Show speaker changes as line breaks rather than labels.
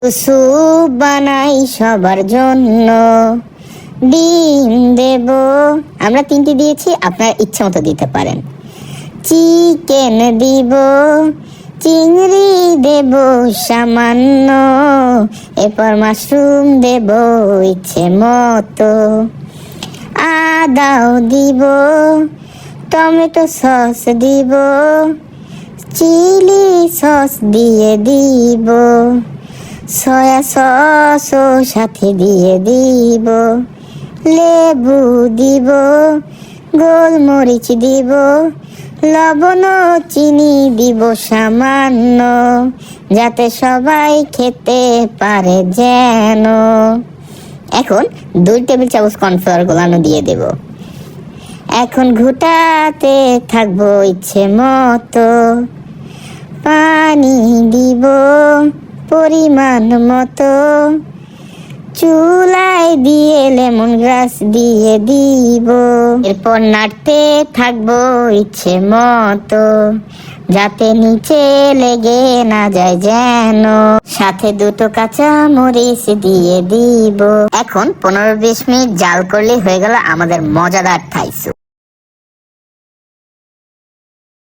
Soup বানাই সবার জন্য, ডিম দেব। আমরা 3টি দিয়েছি, আপনার ইচ্ছা মতো দিতে পারেন। চিকেন দিব, চিংড়ি দেব সামান্য, এরপর মাশরুম দেব ইচ্ছে মতো। আদাও দিব, টমেটো সস দিব, চিলি সস দিয়ে দিব, সয়া সসও সাথে দিয়ে দিব, লেবু দিব, গোলমরিচ দিব, লবণ ও চিনি দিব সামান্য, যাতে সবাই খেতে পারে যেন। এখন 2 টেবিল চামচ কর্নফ্লাওয়ার গোলানো দিয়ে দেব। এখন ঘুটাতে থাকবো ইচ্ছে মতো। পানি দিব পরিমাণ মতো, চুলায় দিয়ে লেমন গ্রাস দিয়ে দিব। এরপর নাড়তে থাকবো ইচ্ছে মতো, যাতে নিচে লেগে না যায় যেন। সাথে 2টো কাঁচা মরিচ দিয়ে দিব। এখন 15-20 মিনিট জাল করলে হয়ে গেল আমাদের মজাদার থাই স্যুপ।